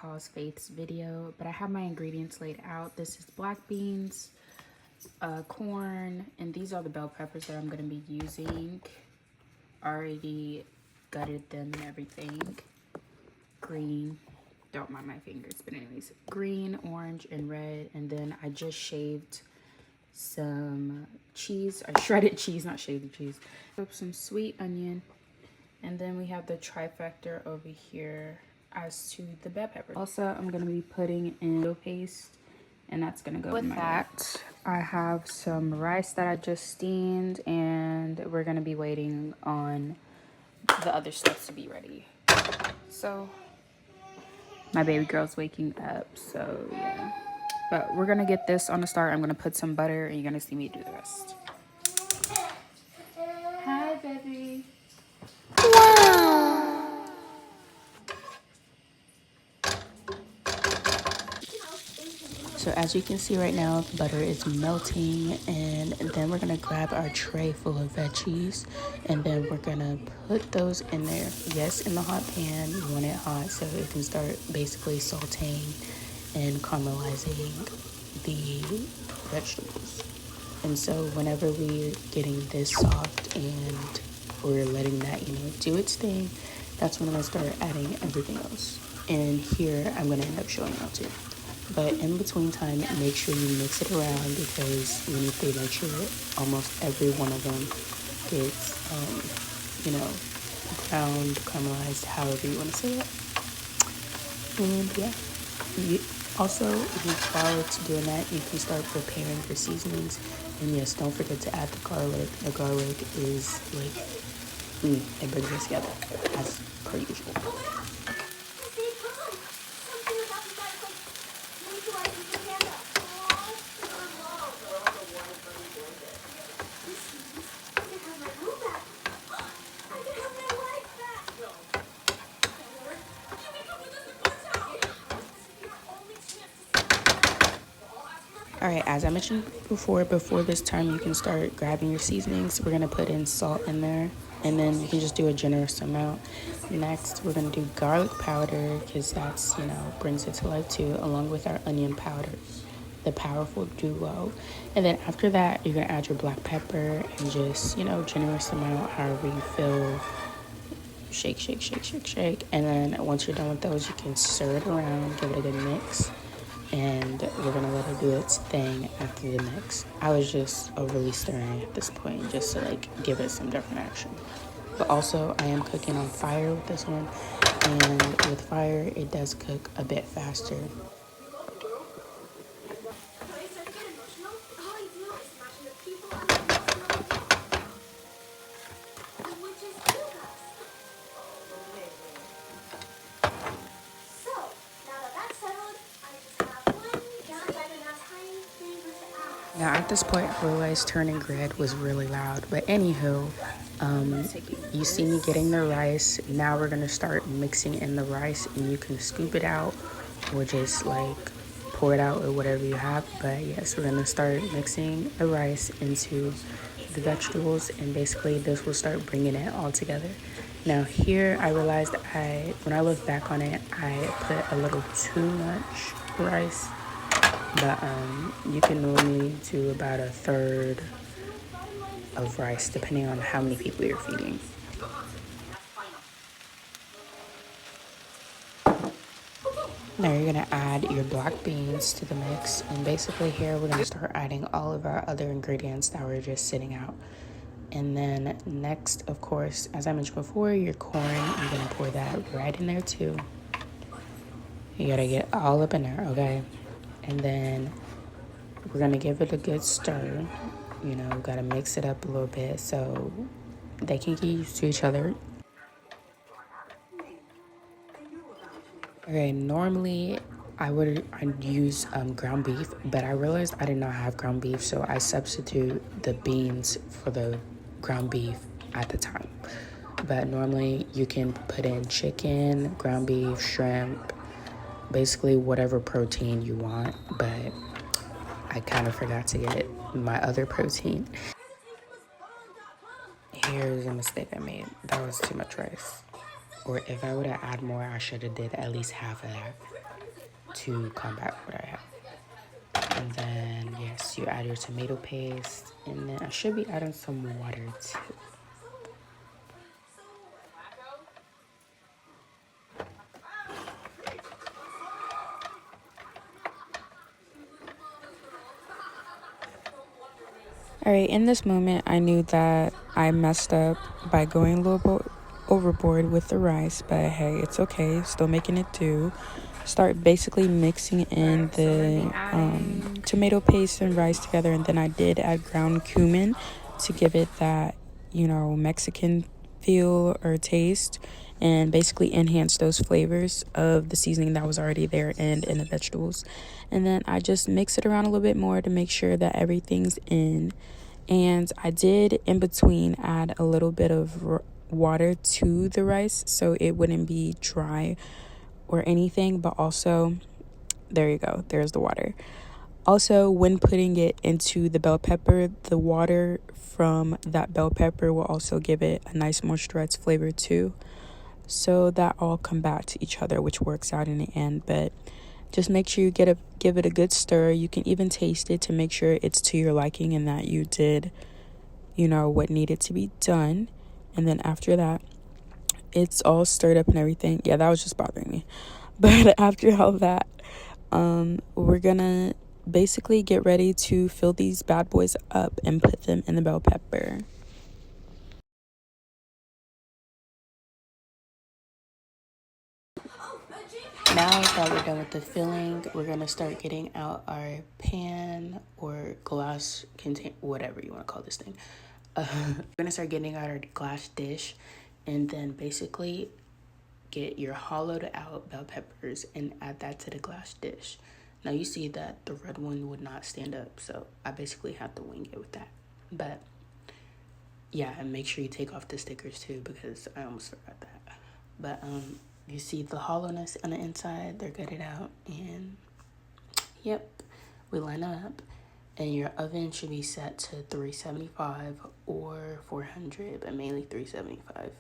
pause Faith's video, but I have my ingredients laid out. This is black beans, corn, and these are the bell peppers that I'm going to be using. Already gutted them and everything. Green, don't mind my fingers, but anyways, green, orange, and red. And then I just shaved some cheese, shredded cheese, not shaved cheese. Some sweet onion, and then we have the trifecta over here as to the bell pepper. Also, I'm gonna be putting in paste, and that's gonna go with that. I have some rice that I just steamed, and we're gonna be waiting on the other stuff to be ready. So my baby girl's waking up, so yeah. But we're gonna get this on the start. I'm gonna put some butter, and you're gonna see me do the rest. Hi, baby. Wow. So as you can see right now, the butter is melting, and then we're gonna grab our tray full of veggies, and then we're gonna put those in there. Yes, in the hot pan, you want it hot so it can start basically sauteing and caramelizing the vegetables. And so whenever we're getting this soft and we're letting that, do its thing, that's when I'm gonna start adding everything else. And here I'm gonna end up showing how to. But in between time, make sure you mix it around, because we need to make sure almost every one of them gets, browned, caramelized, however you want to say it. And yeah, while it's doing that, you can start preparing your seasonings. And yes, don't forget to add the garlic. The garlic is it brings us together as per usual. Alright, as I mentioned before this time you can start grabbing your seasonings. We're going to put in salt in there, and then you can just do a generous amount. Next, we're going to do garlic powder, because that's, brings it to life too, along with our onion powder, the powerful duo. And then after that, you're going to add your black pepper and just, generous amount, however you feel. Shake, shake, shake, shake, shake. And then once you're done with those, you can stir it around, give it a good mix. And we're gonna let it do its thing after the mix. I was just overly stirring at this point, just to give it some different action. But also, I am cooking on fire with this one, and with fire it does cook a bit faster. Now at this point, I realized turning red was really loud, but anywho, you see me getting the rice. Now we're gonna start mixing in the rice, and you can scoop it out or just pour it out or whatever you have. But yes, we're gonna start mixing the rice into the vegetables, and basically this will start bringing it all together. Now here I realized when I look back on it, I put a little too much rice. But you can normally do about a third of rice, depending on how many people you're feeding. Now you're gonna add your black beans to the mix, and basically here we're gonna start adding all of our other ingredients that were just sitting out. And then next, of course, as I mentioned before, your corn, you're gonna pour that right in there too. You gotta get all up in there, okay? And then we're gonna give it a good stir. Gotta mix it up a little bit so they can get used to each other. Okay, normally I'd use ground beef, but I realized I did not have ground beef, so I substitute the beans for the ground beef at the time. But normally you can put in chicken, ground beef, shrimp, basically whatever protein you want, but I kind of forgot to get my other protein. Here's a mistake I made. That was too much rice. Or if I would have added more, I should have did at least half of that. to combat what I have. And then, yes, you add your tomato paste. And then I should be adding some water too. All right, in this moment, I knew that I messed up by going a little bit overboard with the rice, but hey, it's okay. Still making it do. Start basically mixing in the tomato paste and rice together, and then I did add ground cumin to give it that, Mexican feel or taste, and basically enhance those flavors of the seasoning that was already there and in the vegetables. And then I just mix it around a little bit more to make sure that everything's in. And I did in between add a little bit of water to the rice so it wouldn't be dry or anything, but also, there you go, there's the water. Also, when putting it into the bell pepper, the water from that bell pepper will also give it a nice moisturized flavor too. So that all come back to each other, which works out in the end. But just make sure you give it a good stir. You can even taste it to make sure it's to your liking and that you did, what needed to be done. And then after that, it's all stirred up and everything. Yeah, that was just bothering me. But after all that, we're gonna basically get ready to fill these bad boys up and put them in the bell pepper. Now that we're done with the filling, we're gonna start getting out our pan or glass contain, whatever you want to call this thing. We're gonna start getting out our glass dish, and then basically get your hollowed out bell peppers and add that to the glass dish. Now you see that the red one would not stand up, so I basically have to wing it with that. But yeah, and make sure you take off the stickers too, because I almost forgot that. But you see the hollowness on the inside, they're gutted out, and yep, we line up. And your oven should be set to 375 or 400, but mainly 375.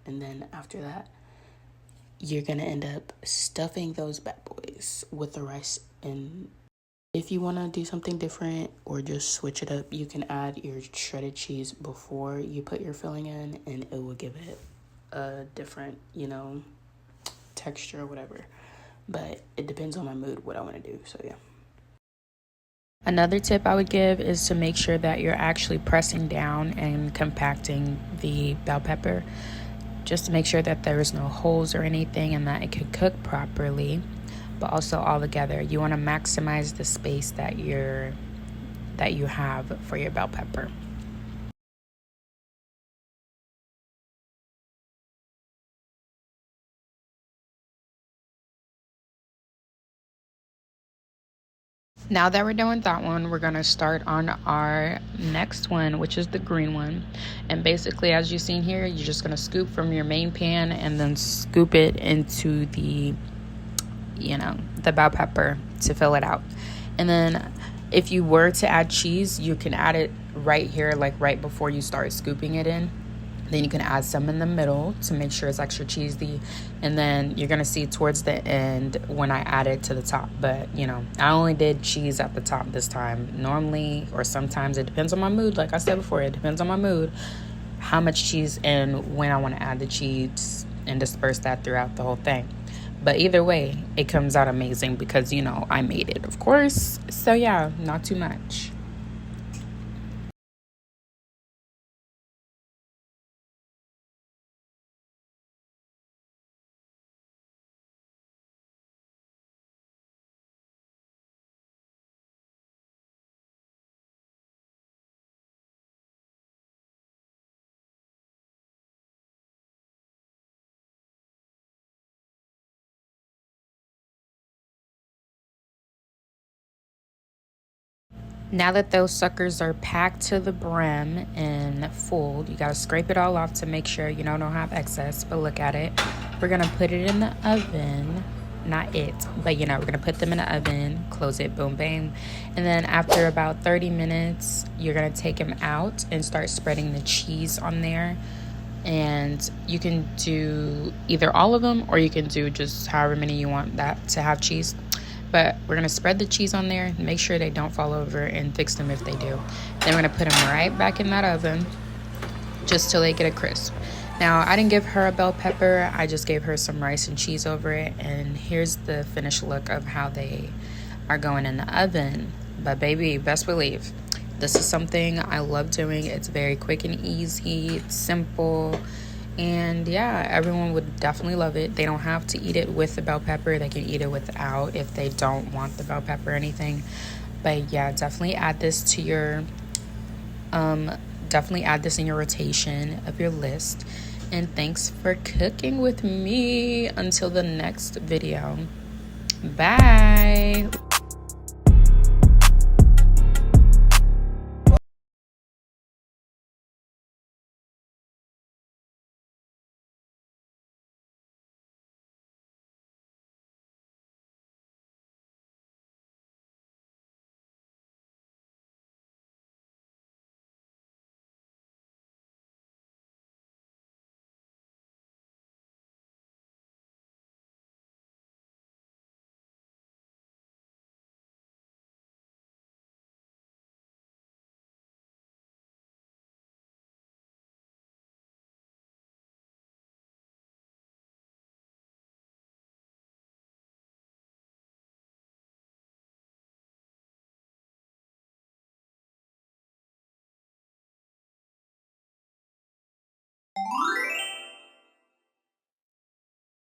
And then after that, you're gonna end up stuffing those bad boys with the rice. And if you want to do something different or just switch it up, you can add your shredded cheese before you put your filling in, and it will give it a different, texture or whatever. But it depends on my mood, what I want to do. So yeah. Another tip I would give is to make sure that you're actually pressing down and compacting the bell pepper, just to make sure that there's no holes or anything and that it can cook properly. But also all together, you want to maximize the space that you have for your bell pepper. Now that we're done with that one, we're gonna start on our next one, which is the green one. And basically, as you've seen here, you're just gonna scoop from your main pan and then scoop it into the bell pepper to fill it out. And then if you were to add cheese, you can add it right here, like right before you start scooping it in. Then you can add some in the middle to make sure it's extra cheesy. And then you're going to see towards the end when I add it to the top. But, I only did cheese at the top this time. Normally, or sometimes it depends on my mood. Like I said before, it depends on my mood, how much cheese and when I want to add the cheese and disperse that throughout the whole thing. But either way, it comes out amazing because, I made it, of course. So yeah, not too much. Now that those suckers are packed to the brim and full, you gotta scrape it all off to make sure don't have excess, but look at it. We're gonna put it in the oven. Not it, but we're gonna put them in the oven, close it, boom, bang. And then after about 30 minutes, you're gonna take them out and start spreading the cheese on there. And you can do either all of them, or you can do just however many you want that to have cheese. But we're going to spread the cheese on there, make sure they don't fall over, and fix them if they do. Then we're going to put them right back in that oven just till they get a crisp. Now, I didn't give her a bell pepper. I just gave her some rice and cheese over it. And here's the finished look of how they are going in the oven. But baby, best believe, this is something I love doing. It's very quick and easy. It's simple. And yeah, everyone would definitely love it. They don't have to eat it with the bell pepper. They can eat it without if they don't want the bell pepper or anything. But yeah, definitely add this to your definitely add this in your rotation of your list. And thanks for cooking with me. Until the next video. Bye.